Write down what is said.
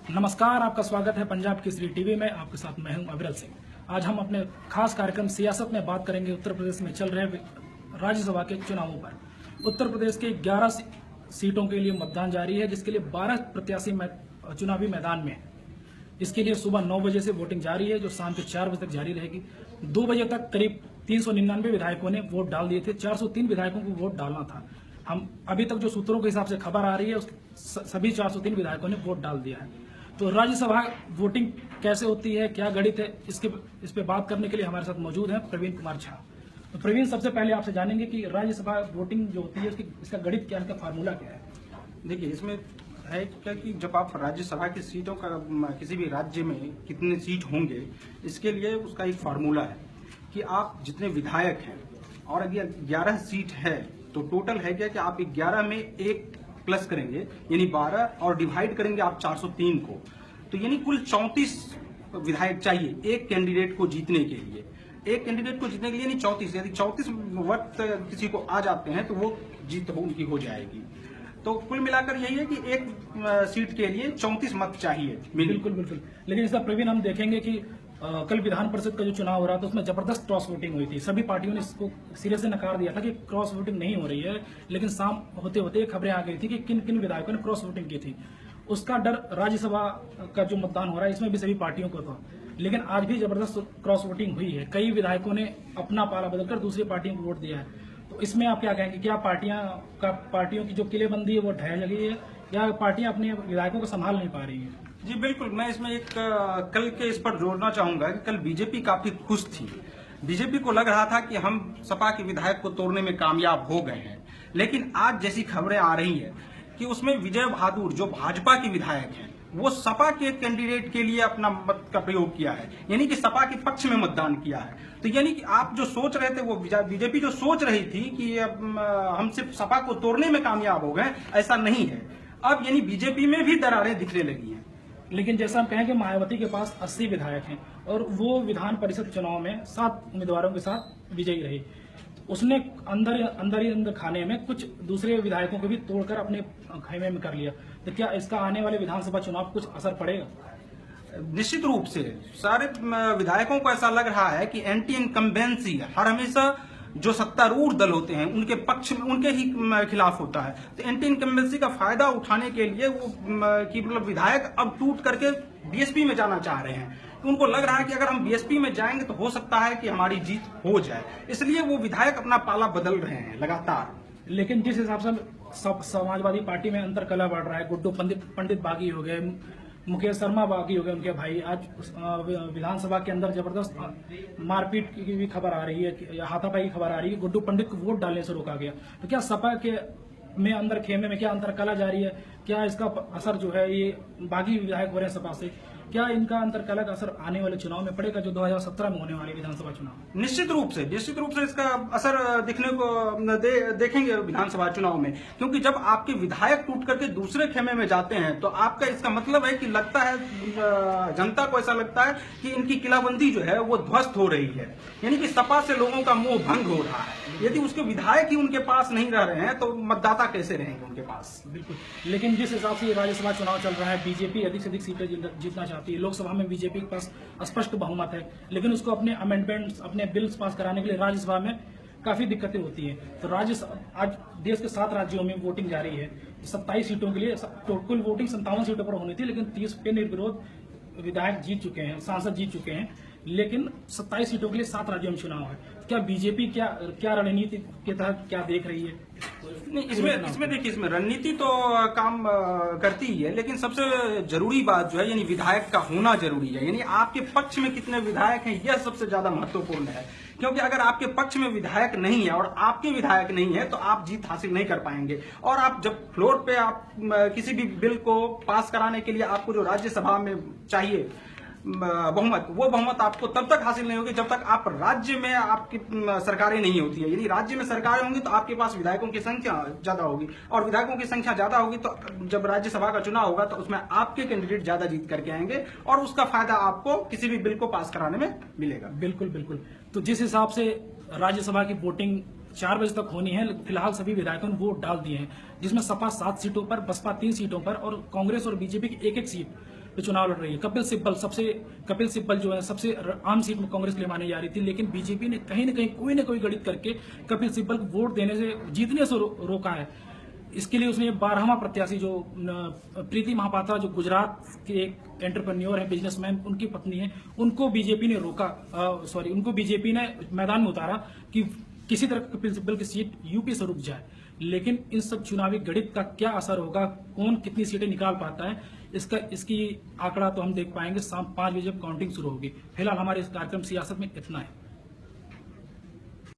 नमस्कार, आपका स्वागत है पंजाब केसरी टीवी में। आपके साथ मैं हूं अविरल सिंह। आज हम अपने खास कार्यक्रम सियासत में बात करेंगे उत्तर प्रदेश में चल रहे राज्यसभा के चुनावों पर। उत्तर प्रदेश के 11 सीटों के लिए मतदान जारी है, जिसके लिए 12 प्रत्याशी चुनावी मैदान में हैं। इसके लिए सुबह 9 बजे से वोटिंग जारी है, जो शाम के 4 बजे तक जारी रहेगी। 2 बजे तक करीब 399 विधायकों ने वोट डाल दिए थे। 403 विधायकों को वोट डालना था। हम अभी तक जो सूत्रों के हिसाब से खबर आ रही है, सभी 403 विधायकों ने वोट डाल दिया है। तो राज्यसभा वोटिंग कैसे होती है, क्या गणित है, इस पे बात करने के लिए हमारे साथ मौजूद हैं प्रवीण कुमार झा। तो प्रवीण, सबसे पहले आपसे जानेंगे कि राज्यसभा वोटिंग जो होती है इसका गणित क्या है, इसका फार्मूला क्या है? देखिए, इसमें है क्या कि जब आप राज्यसभा की सीटों का किसी भी राज्य में कितने सीट होंगे, इसके लिए उसका एक फार्मूला है कि आप जितने विधायक हैं और अगर 11 सीट है तो टोटल है क्या कि आप 11 में एक प्लस करेंगे यानी 12 और डिवाइड करेंगे आप 403 को, तो यानी कुल 34 विधायक चाहिए एक कैंडिडेट को जीतने के लिए। एक कैंडिडेट को जीतने के लिए यानी 34, यदि 34 वक्त किसी को आ जाते हैं तो वो जीत उनकी हो जाएगी। तो कुल मिलाकर यही है कि एक सीट के लिए 34 मत चाहिए। बिल्कुल बिल्कुल। लेकिन इसका प्रवीण, हम देखेंगे कि कल विधान परिषद का जो चुनाव हो रहा था उसमें जबरदस्त क्रॉस वोटिंग हुई थी। सभी पार्टियों ने इसको सिरे से नकार दिया था कि क्रॉस वोटिंग नहीं हो रही है, लेकिन शाम होते होते खबरें आ गई थी कि किन किन विधायकों ने क्रॉस वोटिंग की थी। उसका डर राज्यसभा का जो मतदान हो रहा है इसमें भी सभी पार्टियों को था, लेकिन आज भी जबरदस्त क्रॉस वोटिंग हुई है। कई विधायकों ने अपना पाला बदलकर दूसरी पार्टियों को वोट दिया है। तो इसमें आप क्या कहेंगे, क्या पार्टियों की जो किलेबंदी है वो ढह लगी है, या पार्टियां अपने विधायकों को संभाल नहीं पा रही है? जी बिल्कुल, मैं इसमें एक कल के इस पर जोड़ना चाहूंगा कि कल बीजेपी काफी खुश थी। बीजेपी को लग रहा था कि हम सपा के विधायक को तोड़ने में कामयाब हो गए हैं, लेकिन आज जैसी खबरें आ रही है कि उसमें विजय बहादुर जो भाजपा के विधायक हैं वो सपा के कैंडिडेट के लिए अपना मत का प्रयोग किया है, यानी कि सपा के पक्ष में मतदान किया है। तो यानी कि आप जो सोच रहे थे, वो बीजेपी जो सोच रही थी कि हम सिर्फ सपा को तोड़ने में कामयाब हो गए, ऐसा नहीं है। अब यानी बीजेपी में भी दरारें दिखने लगी हैं। लेकिन जैसा हम कहें कि मायावती के पास 80 विधायक हैं और वो विधान परिषद चुनाव में 7 उम्मीदवारों के साथ विजयी रही। उसने अंदर खाने में कुछ दूसरे विधायकों को भी तोड़कर अपने खेमे में कर लिया। तो क्या इसका आने वाले विधानसभा चुनाव कुछ असर पड़ेगा? निश्चित रूप से सारे विधायकों को ऐसा लग रहा है कि एंटी इनकम्बेंसी हर हमेशा जो सत्तारूढ़ दल होते हैं उनके पक्ष में, उनके ही खिलाफ होता है। तो एंटी इनकम्बेंसी का फायदा उठाने के लिए वो कि मतलब विधायक अब टूट करके बीएसपी में जाना चाह रहे हैं। तो उनको लग रहा है कि अगर हम बीएसपी में जाएंगे तो हो सकता है कि हमारी जीत हो जाए, इसलिए वो विधायक अपना पाला बदल रहे हैं लगातार। लेकिन जिस हिसाब से समाजवादी पार्टी में अंतर कला बढ़ रहा है, गुड्डू पंडित बागी हो गए, मुकेश शर्मा बागी हो गए उनके भाई, आज विधानसभा के अंदर जबरदस्त मारपीट की भी खबर आ रही है, हाथापाई की खबर आ रही है, गुड्डू पंडित को वोट डालने से रोका गया। तो क्या सपा के में अंदर खेमे में क्या अंतर कला जारी है? क्या इसका असर जो है, ये बागी विधायक हो रहे हैं सपा से, क्या इनका अंतर कला का असर आने वाले चुनाव में पड़ेगा जो 2017 में होने वाले विधानसभा चुनाव? निश्चित रूप से इसका असर दिखने को देखेंगे विधानसभा चुनाव में, क्योंकि जब आपके विधायक टूट करके दूसरे खेमे में जाते हैं तो आपका इसका मतलब है कि लगता है जनता को ऐसा लगता है कि इनकी किलाबंदी जो है वो ध्वस्त हो रही है, यानी कि सपा से लोगों का मोह भंग हो रहा है। यदि उसके विधायक ही उनके पास नहीं रह रहे हैं तो मतदाता कैसे रहेंगे उनके पास? बिल्कुल। लेकिन जिस हिसाब से राज्यसभा चुनाव चल रहा है, बीजेपी अधिक से अधिक सीटें जीतना चाहती है। लोकसभा में बीजेपी के पास स्पष्ट बहुमत है, लेकिन उसको अपने अमेंडमेंट्स, अपने बिल्स पास कराने के लिए राज्यसभा में काफी दिक्कतें होती हैं। तो आज देश के 7 राज्यों में वोटिंग जारी है। 27 सीटों के लिए कुल वोटिंग 57 सीटों पर होनी थी, लेकिन 30 पे निर्विरोध विधायक जीत चुके हैं, सांसद जीत चुके हैं। लेकिन 27 सीटों के लिए 7 राज्यों में चुनाव है। क्या बीजेपी क्या रणनीति के तहत क्या देख रही है? नहीं, इसमें देखिए, इसमें रणनीति तो काम करती ही है, लेकिन सबसे जरूरी बात जो है यानी विधायक का होना जरूरी है। यानी आपके पक्ष में कितने विधायक हैं यह सबसे ज्यादा महत्वपूर्ण है, क्योंकि अगर आपके पक्ष में विधायक नहीं है और आपके विधायक नहीं है तो आप जीत हासिल नहीं कर पाएंगे। और आप जब फ्लोर पे आप किसी भी बिल को पास कराने के लिए आपको जो राज्यसभा में चाहिए बहुमत, वो बहुमत आपको तब तक हासिल नहीं होगी जब तक आप राज्य में आपकी सरकारें नहीं होती है। यानी राज्य में सरकारें होंगी तो आपके पास विधायकों की संख्या ज्यादा होगी, और विधायकों की संख्या ज्यादा होगी तो जब राज्यसभा का चुनाव होगा तो उसमें आपके कैंडिडेट ज्यादा जीत करके आएंगे और उसका फायदा आपको किसी भी बिल को पास कराने में मिलेगा। बिल्कुल बिल्कुल। तो जिस हिसाब से राज्यसभा की वोटिंग 4 बजे तक होनी है, फिलहाल सभी विधायकों ने वोट डाल दिए हैं, जिसमें सपा 7 सीटों पर, बसपा 3 सीटों पर और कांग्रेस और बीजेपी की एक-एक सीट पे चुनाव लड़ रही है। कपिल सिब्बल जो है सबसे आम सीट में कांग्रेस के लिए मानी जा रही थी, लेकिन बीजेपी ने कहीं ना कोई गणित करके कपिल सिब्बल को वोट देने से, जीतने से रोका है। इसके लिए उसने 12वां प्रत्याशी जो प्रीति महापात्रा, जो गुजरात के एक एंटरप्रेन्योर है, बिजनेसमैन, उनकी पत्नी है, उनको बीजेपी ने उनको बीजेपी ने मैदान में उतारा कि किसी तरह कपिल सिब्बल की सीट यूपी से रुक जाए। लेकिन इन सब चुनावी गणित का क्या असर होगा, कौन कितनी सीटें निकाल पाता है, इसकी आंकड़ा तो हम देख पाएंगे शाम 5 बजे जब काउंटिंग शुरू होगी। फिलहाल हमारे इस कार्यक्रम सियासत में इतना है।